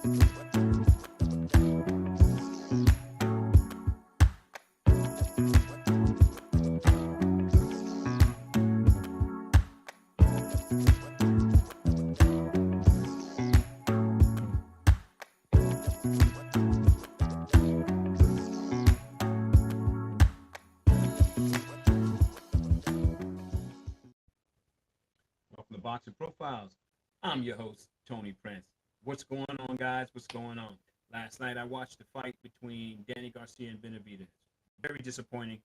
Welcome to Boxing Profiles. I'm your host, Tony Prince. What's going on, guys? What's going on? Last night I watched the fight between Danny Garcia and Benavidez. Very disappointing.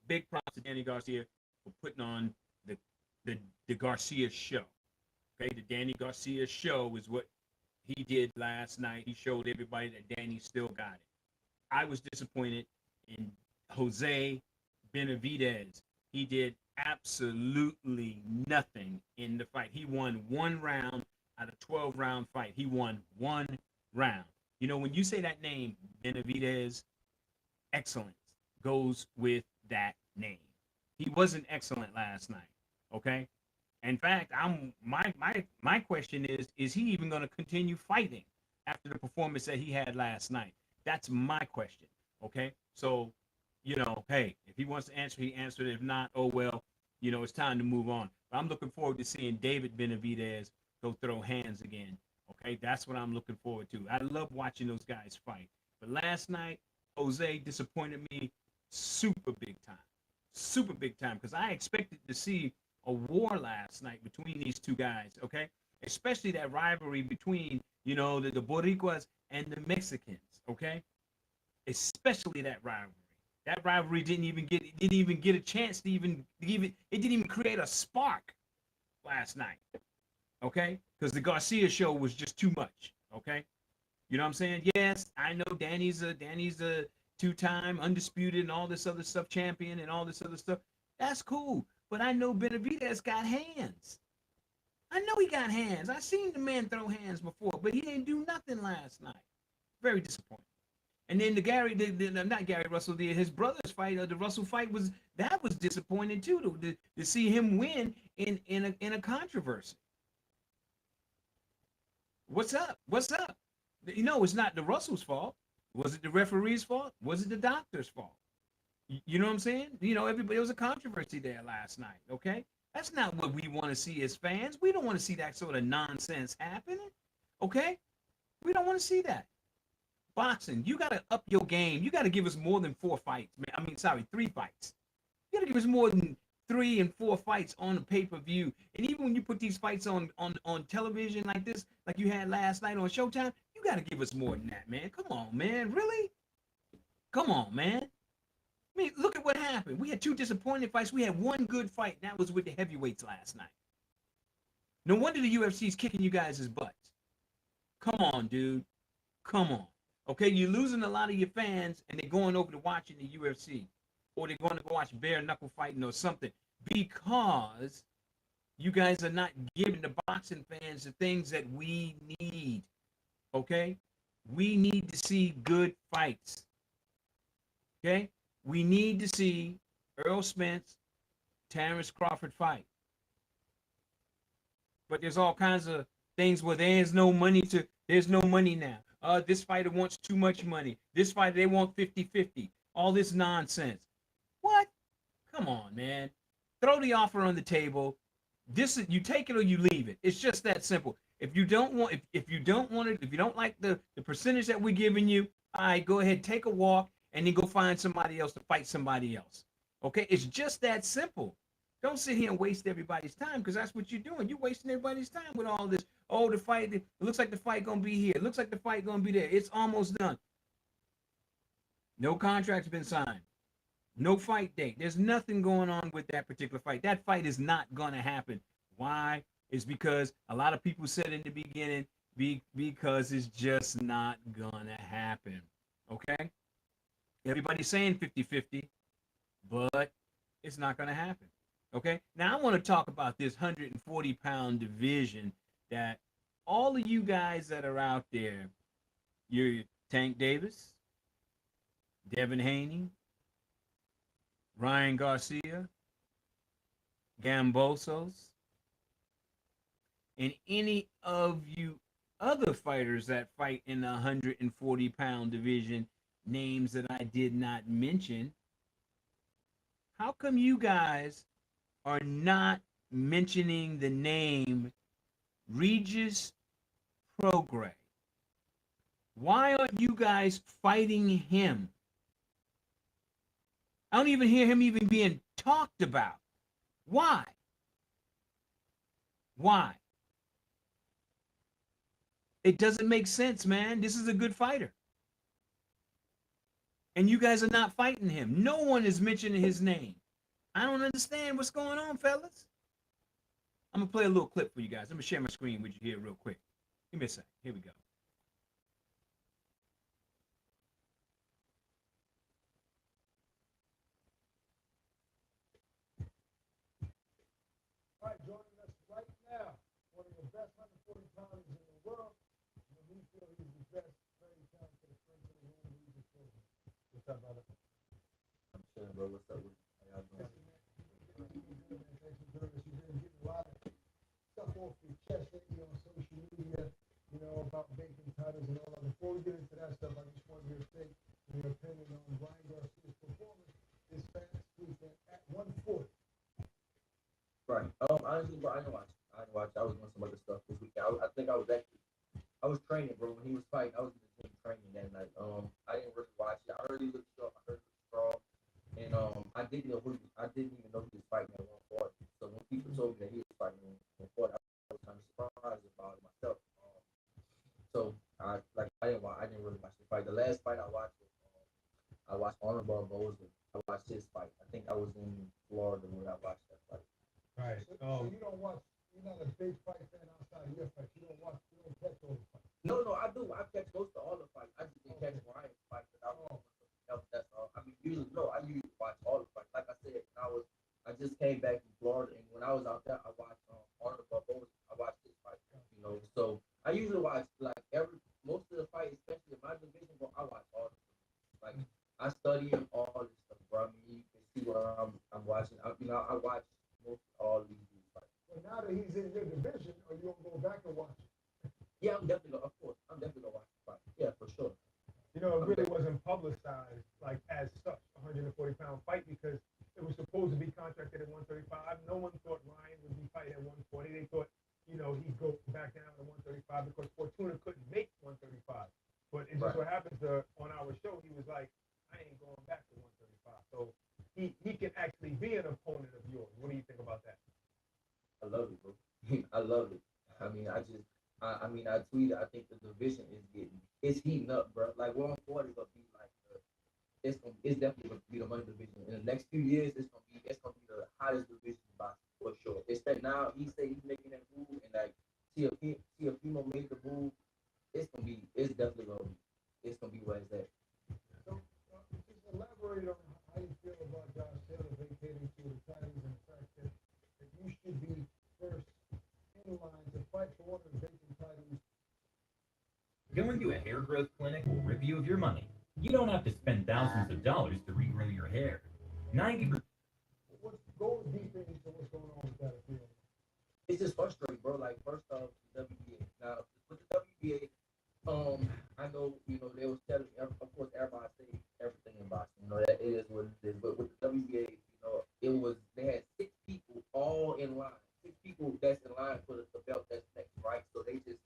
Big props to Danny Garcia for putting on the the, the Garcia show. Okay, the Danny Garcia show is what he did last night. He showed everybody that Danny still got it. I was disappointed in Jose Benavidez. He did absolutely nothing in the fight. He won one round out of 12-round fight. He won one round. You know, when you say that name, Benavidez, excellence goes with that name. He wasn't excellent last night. Okay. In fact, my question is he even going to continue fighting after the performance that he had last night? That's my question. Okay. So, you know, hey, if he wants to answer, he answered. If not, oh well, you know, it's time to move on. But I'm looking forward to seeing David Benavidez go throw hands again. Okay, that's what I'm looking forward to. I love watching those guys fight. But last night, Jose disappointed me super big time, because I expected to see a war last night between these two guys. Okay, especially that rivalry between, you know, the Boricuas and the Mexicans. Okay, especially that rivalry. That rivalry didn't even get a chance to even it didn't even create a spark last night. Okay, because the Garcia show was just too much. Okay, you know what I'm saying? Yes, I know Danny's a two-time undisputed and all this other stuff champion and all this other stuff. That's cool, but I know Benavidez got hands. I know he got hands. I seen the man throw hands before, but he didn't do nothing last night. Very disappointing. And then not Gary Russell, his brother's fight, the Russell fight was disappointing too, to see him win in a controversy. What's up? What's up? You know, it's not the Russell's fault. Was it the referee's fault? Was it the doctor's fault? You know what I'm saying? You know, everybody, there was a controversy there last night. Okay, that's not what we want to see as fans. We don't want to see that sort of nonsense happening. Okay, we don't want to see that. Boxing, you got to up your game. You got to give us more than 3 fights. You got to give us more than 3 and 4 fights on the pay-per-view. And even when you put these fights on television like this, like you had last night on Showtime, you got to give us more than that, man. Come on, man. Really? Come on, man. I mean, look at what happened. We had 2 disappointing fights. We had 1 good fight, and that was with the heavyweights last night. No wonder the UFC's kicking you guys' butts. Come on, dude. Come on. Okay, you're losing a lot of your fans, and they're going over to watching the UFC, or they're going to go watch bare knuckle fighting or something, because you guys are not giving the boxing fans the things that we need. Okay, we need to see good fights. Okay, we need to see Earl Spence, Terrence Crawford fight. But there's all kinds of things where there's no money now. This fighter wants too much money. This fighter, they want 50-50. All this nonsense. What? Come on, man. Throw the offer on the table. You take it or you leave it. It's just that simple. If you don't want it, if you don't like the percentage that we're giving you, all right, go ahead, take a walk, and then go find somebody else to fight somebody else. Okay? It's just that simple. Don't sit here and waste everybody's time, because that's what you're doing. You're wasting everybody's time with all this. Oh, the fight, it looks like the fight going to be here. It looks like the fight going to be there. It's almost done. No contract's been signed. No fight date. There's nothing going on with that particular fight. That fight is not going to happen. Why? It's because a lot of people said in the beginning, because it's just not going to happen. Okay? Everybody's saying 50-50, but it's not going to happen. Okay? Now, I want to talk about this 140-pound division that all of you guys that are out there, you're Tank Davis, Devin Haney, Ryan Garcia, Gambosos, and any of you other fighters that fight in the 140-pound division, names that I did not mention. How come you guys are not mentioning the name Regis Prograis? Why aren't you guys fighting him? I don't even hear him even being talked about. Why? Why? It doesn't make sense, man. This is a good fighter. And you guys are not fighting him. No one is mentioning his name. I don't understand what's going on, fellas. I'm gonna play a little clip for you guys. I'm gonna share my screen with you here real quick. Give me a second. Here we go. All right, joining us right now, one of the best 140 pounders in the world. And we feel he's the best, very talented friend of the room. What's up, brother? I'm chilling, bro. What's up? How y'all doing? Thanks for doing this. You've been getting a lot of stuff off your chest lately on social media, about vacant titles and all that. Before we get into that stuff, I just want your take and your opinion on Ryan Garcia's performance this past weekend at 140. Right. Honestly, bro, I didn't watch. I didn't watch. I was doing some other stuff this weekend. I think I was training, bro. When he was fighting, I was in the gym training that night. I didn't really watch it. I heard he looked strong. I heard he looked strong, and I didn't even know he was fighting at 140. So when people told me that he was fighting at 140, I was kind of surprised about it myself. So I didn't really watch the fight. The last fight I watched Honor Barboza. I watched his fight. I think I was in Florida when I watched that fight. Right. So you don't watch. You're not a big fight fan outside of your fights. You don't watch. You don't catch all the fights. No, I do. I catch most of all the fights. I just didn't catch Ryan's fight because I was doing something else. That's all. I mean, I usually watch all the fights. Like I said, I just came back from Florida, and when I was out there, I watched Honor Barboza. I watched his fight. So I usually watch like most of the fights, especially in my division. But I watch all of them. Like I study him all this stuff, bro. I mean, you can see what I'm watching. I watch most all these fights. Well, now that he's in your division, are you gonna go back and watch it? Yeah, of course, I'm definitely gonna watch the fight. Yeah, for sure. It really wasn't publicized like as such, 140-pound fight, because it was supposed to be contracted at 135. No one thought Ryan would be fighting at 140. They thought, he'd go back down to 135 because Fortuna couldn't make 135. But it just so happens on our show, he was like, I ain't going back to 135. So he can actually be an opponent of yours. What do you think about that? I love it, bro. I love it. I tweeted. I think the division it's heating up, bro. Like 140 is gonna be like it's definitely gonna be the money division in the next few years. It's gonna be the hottest division in boxing for sure. It's that now he said he's making that move, and like Teofimo made the move. It's definitely gonna be where it's at. So just elaborate on how you feel about Josh Taylor vacating to the titles and the fact that you should be first in line to fight for one of the vacant titles. Going to a hair growth clinic will rip you of your money. You don't have to spend thousands of dollars to regrow your hair. 90%. Go deeper into what's going on with that appeal. It's just frustrating, bro. Like first off, the WBA. Now with the WBA, I know they was telling me. Of course, everybody say everything in boxing. That it is what it is. But with the WBA, they had 6 people all in line. 6 people that's in line for the belt that's next, right? So they just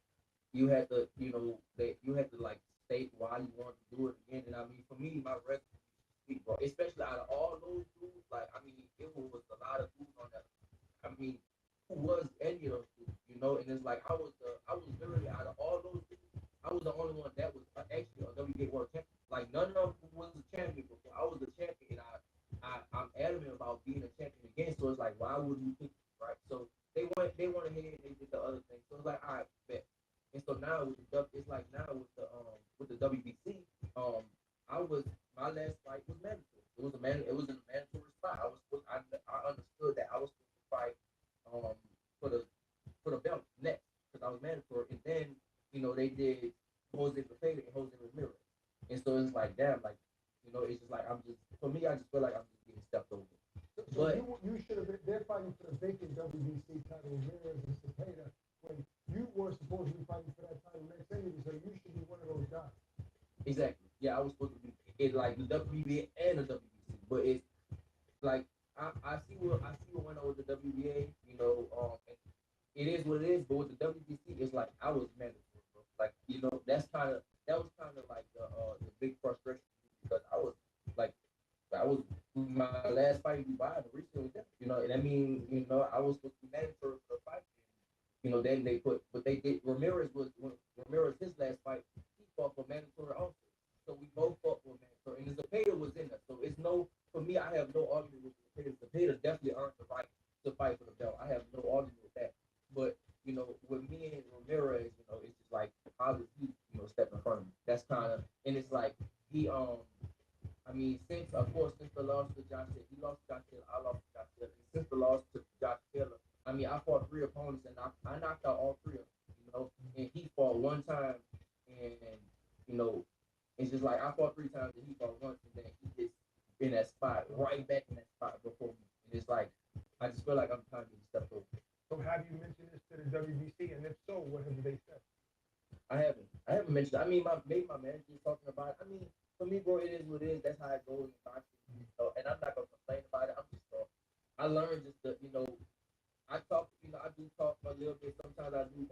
you had to you had to like state why you wanted to do it again. And I mean, for me, my record speak, bro. Especially out of all those dudes, like I mean, it was a lot of dudes on that. I mean, who was any of those dudes? And it's like I was literally out of all those dudes, I was the only one that was actually a WBA world champion. Like none of them was a champion before. I was a champion, and I'm adamant about being a champion again. So it's like, why would you pick me, right? So they went ahead and they did the other thing. So it's like, all right, bet. And so now it's like now with the WBC, I was my last fight was mandatory. It was in a mandatory spot. I understood that I was supposed to fight um for the belt next because I was mandatory, and then they did Jose Cepeda and Jose Ramirez, and so it's like damn, like it's just like for me, I just feel like I'm just getting stepped over. So but you should have been. They're fighting for the vacant WBC title, Ramirez and Cepeda, when you were supposed to be fighting for that title Exactly. Yeah, I was supposed to be in like the WBA and the WBC, but it's like I see what went on with the WBA, and it is what it is. But with the WBC, it's like I was mandatory, bro. Like that was kind of like the big frustration because like I was my last fight in Dubai, the recent was that, and I mean, I was supposed to be mandatory for the fight. Then they put, but they did. Ramirez was when Ramirez his last fight, he fought for mandatory also. So we both fought for mandatory, and the Zepeda was in there. So it's no, for me, I have no argument with the Zepeda. Zepeda definitely earned the right to fight for the belt. I have no argument with that. But with me and Ramirez, it's just like how did he, step in front of me? That's kind of, and it's like he I mean, since the loss to Josh Taylor, he lost to Josh Taylor, I lost to Josh Taylor. And since the loss to Josh Taylor, I mean, I fought three opponents and I knocked out all three of them, and he fought one time, and, it's just like I fought three times and he fought once, and then he gets in that spot, right back in that spot before me. And it's like, I just feel like I'm trying to get stepped over. So have you mentioned this to the WBC? And if so, what have they said? I haven't. I haven't mentioned. I mean, maybe my manager is talking about it. I mean, for me, bro, it is what it is. That's how it goes in boxing. And I'm not gonna complain about it. I'm just I learned just to, I talk. I do talk a little bit. Sometimes I do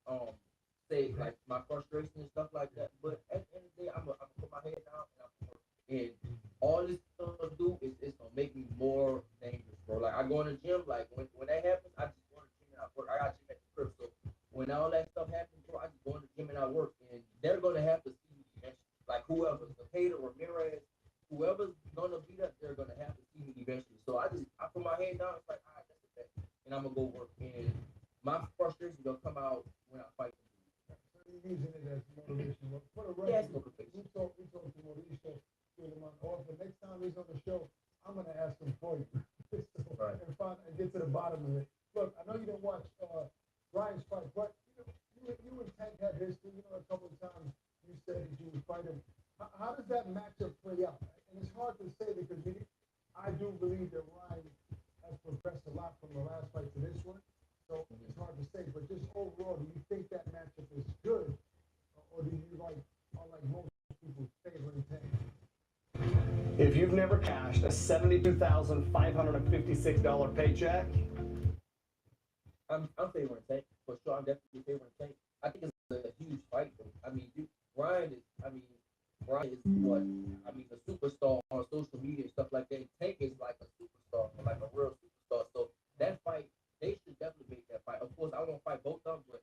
um say like my frustration and stuff like that. But at the end of the day, I'm gonna put my head down and I'm gonna work. And all this stuff do is it's gonna make me more dangerous, bro. Like I go in the gym. Like when that happens, I just go in the gym and I work. I got gym at the crib, so when all that stuff happens, bro, I just go in the gym and I work, and they're gonna have to see me eventually. Like whoever, the Hater, Ramirez, whoever's gonna beat up, they're gonna have to see me eventually. So I put my head down. It's like, all right, that's the best, and I'm gonna go work. And my frustration gonna come out when I fight them. So you're using it as motivation. But for the Yeah, it's record, motivation. we talked to Mauricio with him on off. The next time he's on the show, I'm gonna ask him for you. So, Right. and get to the bottom of it. Look, I know you don't watch Ryan's fight, but you and Tank had history. A couple of times you said that you would fight him. How does that matchup play out? And it's hard to say because I do believe that Ryan has progressed a lot from the last fight to this one. So it's hard to say. But just overall, do you think that matchup is good, or do you like most people favoring Tank? If you've never cashed a $72,556 paycheck, I'm favoring Tank for sure. I'm definitely favoring Tank. I think it's a huge fight, though. I mean, Ryan is. I mean, Ryan is what? I mean, a superstar on social media and stuff like that. Tank is like a superstar, like a real superstar. So that fight, they should definitely make that fight. Of course, I won't fight both of them, but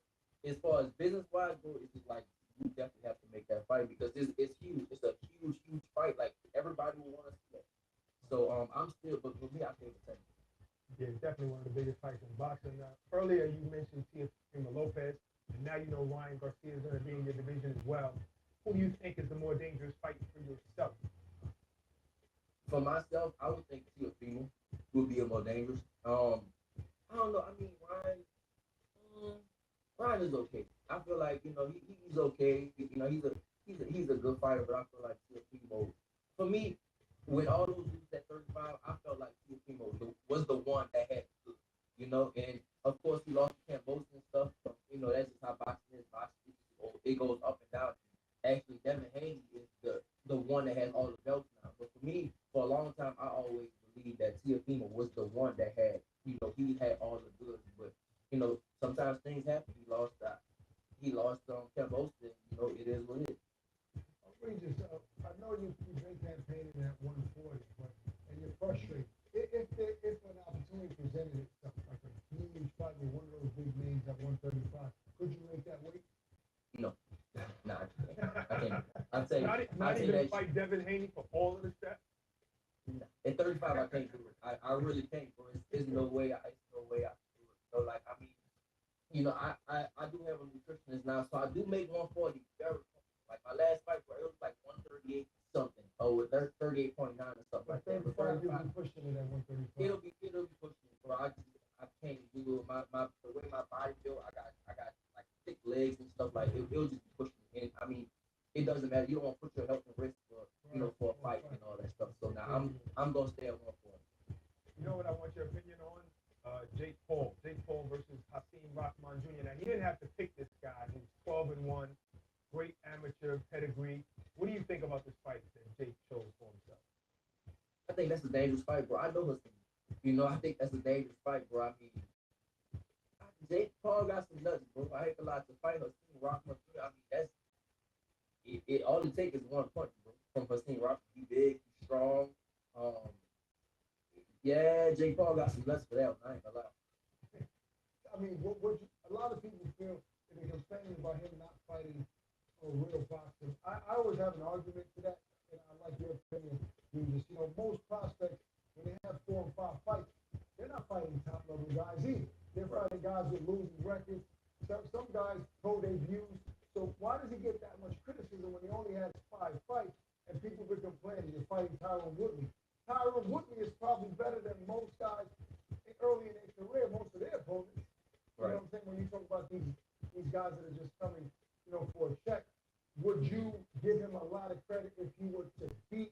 as far as business wise, bro, it's just like you definitely have to make that fight because it's huge. It's a huge fight. Like everybody will want to see that. So I'm still, but for me, I favor Tank. Yeah, definitely one of the biggest fights in boxing. Earlier, you mentioned Teofimo Lopez, and now Ryan Garcia is going to be in your division as well. Who do you think is the more dangerous fight for yourself? For myself, I would think Teofimo would be a more dangerous. I don't know. I mean, Ryan is okay. I feel like he's okay. He's a good fighter, but I feel like Teofimo, for me, when all those dudes at 35, I felt like Teofimo was the one that had to do, and of course he lost to Cambosa and stuff. But, that's just how boxing is. Boxing, it goes up and down. Actually, Devin Haney is the one that has all the belts now. But for me, for a long time, I always believed that Teofimo was the one that had, he had all the goods. But sometimes things happen. He lost that. He lost Cambosa. It is what it is. Regis, I know you've been campaigning at 140, and you're frustrated. If an opportunity presented itself, like a huge fight with one of those big names at 135, could you make that weight? No, nah, I can't. I'll tell you. Not even fight Devin Haney for all of the steps. Nah. At 35, I can't do it. I really can't, bro. There's no way. It's no way I can do it. So like, I mean, I do have a nutritionist now, so I do make 140 very comfortable. Like my last fight, bro, it was like 138 something. Oh, with 38.9 or something like that. 35, you'll be pushing it at 135. It'll be pushing it, bro. I can't do it. The way my body built, I got like thick legs and stuff like it. It'll just be pushing it. And I mean, it doesn't matter. You don't want to put your health in risk for for a fight and all that stuff. So now I'm gonna stay at 140. You know what I want your opinion on? Jake Paul versus Hakeem Rahman Jr. Now he didn't have to pick this guy. He was 12-1. great amateur pedigree. What do you think about this fight that Jake chose for himself? I think that's a dangerous fight, bro. I know Hassan. I think that's a dangerous fight, bro. I mean, Jake Paul got some nuts, bro. I hate a lot to fight Hassan Rockman. I mean, that's it. All it takes is one punch, bro. From Hassan Rockman, he big, he strong. Um, yeah, Jake Paul got some nuts for that one. I ain't gonna lie. I mean, a lot of people feel that they're complaining about him not fighting a real boxer. I always have an argument to that, and I like your opinion. Most prospects, when they have 4 and 5 fights, they're not fighting top level guys either. They're fighting guys with losing records. Some guys told their views. So why does he get that much criticism when he only has 5 fights and people been complaining you're fighting Tyron Woodley? Tyron Woodley is probably better than most guys early in their career, most of their opponents. You know what I'm saying? When you talk about these guys that are just coming, for a check, would you give him a lot of credit if he were to beat?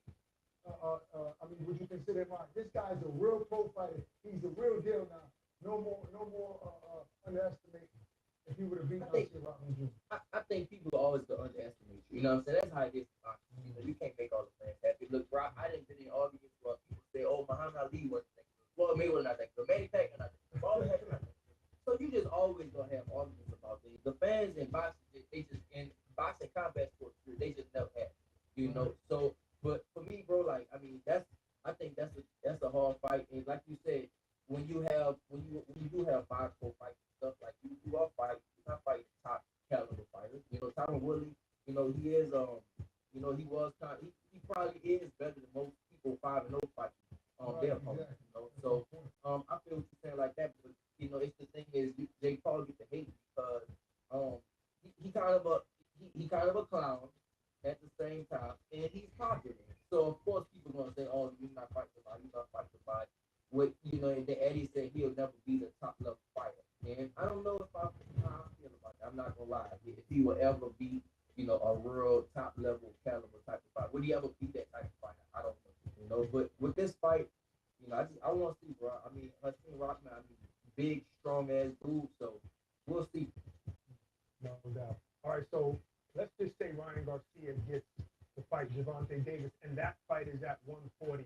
Would you consider him this guy's a real pro fighter? He's the real deal now. No more underestimate if he would have beaten Garcia Rodman Jr. I think people always go underestimate you. You know what I'm saying? That's how it is. You can't make all the fans happy. Look, bro, I didn't get any arguments where people say, "Oh, Muhammad Ali wasn't that good. Well, Mayweather not that good. Manny Pacquiao not that good. All that not that good." So you just always gonna have arguments about things. The fans in boxing, they just in boxing combat sports, they just never have. So, but for me, bro, I think that's a hard fight. And like you said, when you do have 5 pro fights and stuff, like you are fighting, you're not fighting top caliber fighters. Tyron Woodley, he is he probably is better than most people 5-0 fighters their opponents. So I feel what you're saying like that, but it's the thing is Jake Paul gets the hate because he kind of a clown at the same time, and he's popular. So of course people are gonna say, "Oh, you're not fighting somebody, you're not fighting somebody." What and Eddie said he'll never be the top level fighter, and I don't know how I feel about that. I'm not gonna lie. If he will ever be, a real top level caliber type of fighter, would he ever be that type of fighter? I don't know. But with this fight, I want to see, bro. I mean, Hassan Rockman, big, strong ass dude. So we'll see. No doubt. All right, so let's just say Ryan Garcia gets to fight Gervonta Davis, and that fight is at 140.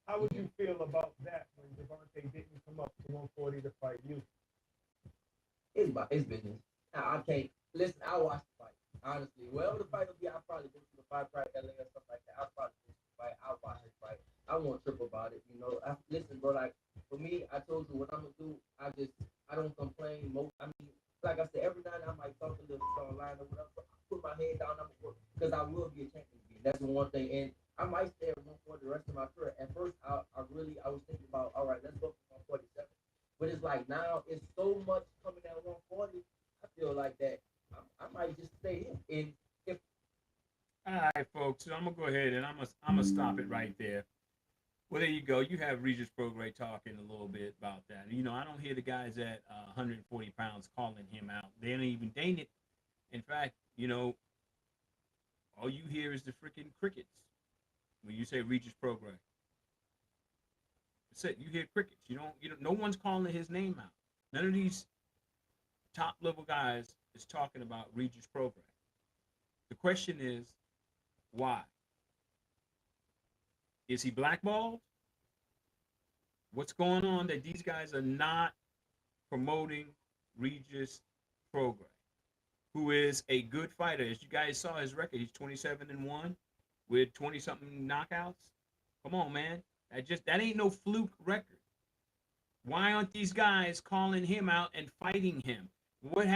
How would you feel about that when Gervonta didn't come up to 140 to fight you? It's about his business. I can't listen. I watch the fight. Honestly, wherever the fight will be, I'll probably go to the fight pride LA or something like that. I'll probably go to the fight. I'll watch the fight. I won't trip about it. Listen, bro. Like for me, I told you what I'm gonna do. I don't complain. Like I said, every night I might talk a little online or whatever. But I put my head down. I'm gonna work because I will be a champion again. That's the one thing. And I might stay at 140 the rest of my career. At first, I was thinking about, all right, let's go for 147. But it's like now it's so much coming at 140. I feel like that I might just stay in. All right, folks. So I'm gonna go ahead and I'm gonna stop it right there. Well, there you go. You have Regis Prograis talking a little bit about that. I don't hear the guys at 140 pounds calling him out. They don't even date it. In fact, all you hear is the freaking crickets when you say Regis Prograis. That's it. You hear crickets. You don't. No one's calling his name out. None of these top level guys is talking about Regis Prograis. The question is, why? Is he blackballed? What's going on that these guys are not promoting Regis Prograis, who is a good fighter? As you guys saw his record, he's 27-1 with 20-something knockouts. Come on, man. That ain't no fluke record. Why aren't these guys calling him out and fighting him? What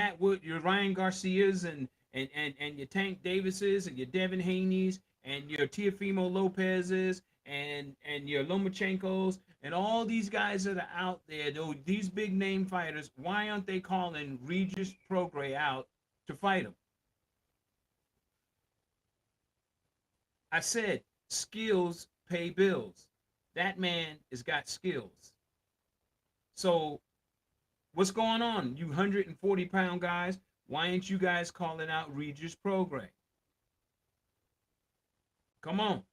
your Ryan Garcias and your Tank Davises and your Devin Haney's and your Teofimo Lopez's and your Lomachenkos and all these guys that are out there, these big name fighters, why aren't they calling Regis Prograis out to fight him? I said skills pay bills. That man has got skills. So what's going on, you 140-pound guys? Why ain't you guys calling out Regis Prograis? Come on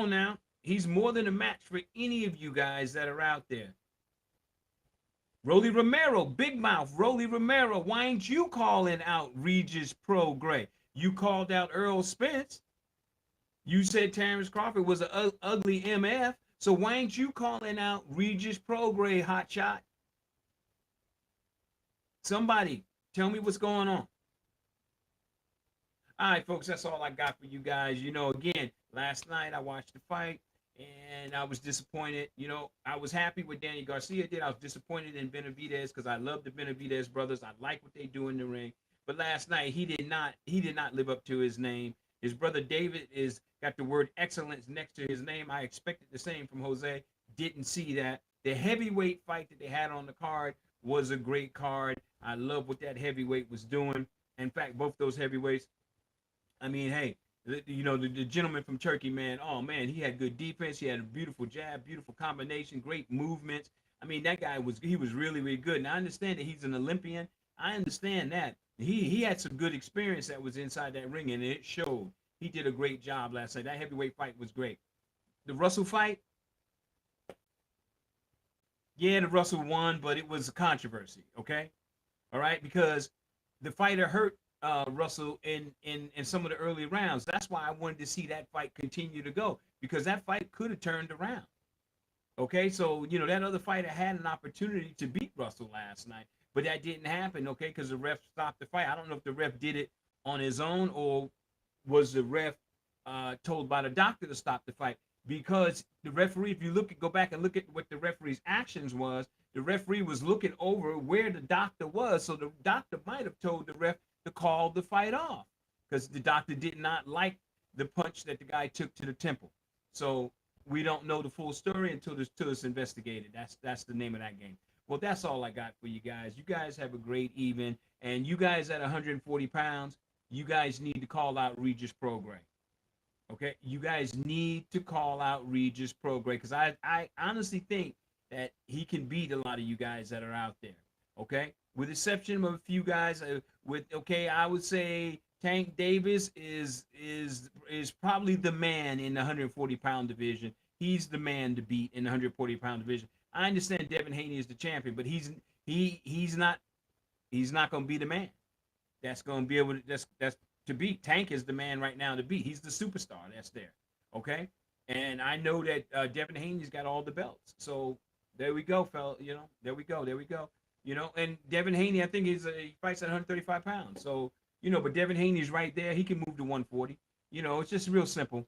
now. He's more than a match for any of you guys that are out there. Rolly Romero, big mouth, Rolly Romero. Why ain't you calling out Regis Prograis? You called out Earl Spence. You said Terrence Crawford was an ugly MF. So why ain't you calling out Regis Prograis, hot shot? Somebody tell me what's going on. All right, folks, that's all I got for you guys. You know, again, last night I watched the fight and I was disappointed. You know, I was happy with Danny Garcia did. I was disappointed in Benavidez because I love the Benavidez brothers. I like what they do in the ring. But last night he did not live up to his name. His brother David is got the word excellence next to his name. I expected the same from Jose. Didn't see that. The heavyweight fight that they had on the card was a great card. I love what that heavyweight was doing. In fact, both those heavyweights, I mean, hey, you know, the gentleman from Turkey, man, oh, man, he had good defense. He had a beautiful jab, beautiful combination, great movements. I mean, that guy he was really, really good. And I understand that he's an Olympian. I understand that. He had some good experience that was inside that ring, and it showed. He did a great job last night. That heavyweight fight was great. The Russell fight, yeah, the Russell won, but it was a controversy, okay? All right, because the fighter hurt Russell in some of the early rounds. That's why I wanted to see that fight continue to go, because that fight could have turned around. Okay, so you know that other fighter had an opportunity to beat Russell last night, but that didn't happen. Okay, because the ref stopped the fight. I don't know if the ref did it on his own or was the ref told by the doctor to stop the fight. Because the referee, if you go back and look at what the referee's actions was, the referee was looking over where the doctor was, so the doctor might have told the ref to call the fight off because the doctor did not like the punch that the guy took to the temple. So we don't know the full story until it's investigated. That's the name of that game. Well, that's all I got for you guys. You guys have a great evening, and you guys at 140 pounds, you guys need to call out Regis Prograis. Okay, you guys need to call out Regis Prograis because I honestly think that he can beat a lot of you guys that are out there. Okay, with exception of a few guys. I would say Tank Davis is probably the man in the 140-pound division. He's the man to beat in the 140-pound division. I understand Devin Haney is the champion, but he's not going to be the man. That's going to be able to that's to beat. Tank is the man right now to beat. He's the superstar that's there. Okay, and I know that Devin Haney's got all the belts. So there we go, fella. You know, there we go. You know, and Devin Haney, I think he fights at 135 pounds. So you know, but Devin Haney's right there. He can move to 140. You know, it's just real simple.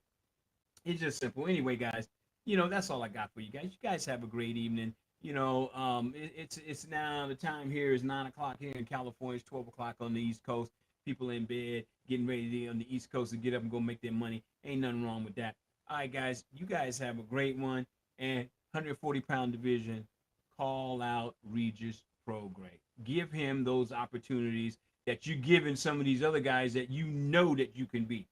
It's just simple. Anyway, guys, you know, that's all I got for you guys. You guys have a great evening. You know, it's now the time here is 9:00 here in California. It's 12:00 on the East Coast. People in bed, getting ready to on the East Coast to get up and go make their money. Ain't nothing wrong with that. All right, guys, you guys have a great one. And 140-pound division, call out Regis Prograis. Give him those opportunities that you're giving some of these other guys that you know that you can beat.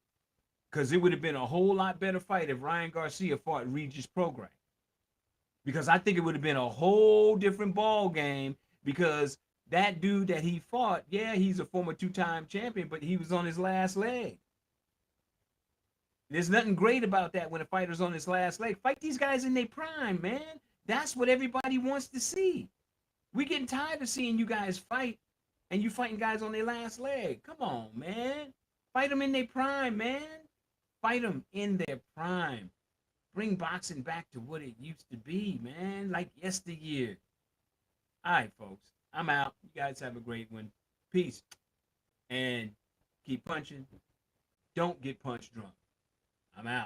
Because it would have been a whole lot better fight if Ryan Garcia fought Regis Prograis. Because I think it would have been a whole different ball game because that dude that he fought, yeah, he's a former two-time champion, but he was on his last leg. There's nothing great about that when a fighter's on his last leg. Fight these guys in their prime, man. That's what everybody wants to see. We're getting tired of seeing you guys fight and you fighting guys on their last leg. Come on, man. Fight them in their prime, man. Fight them in their prime. Bring boxing back to what it used to be, man, like yesteryear. All right, folks, I'm out. You guys have a great one. Peace. And keep punching. Don't get punch drunk. I'm out.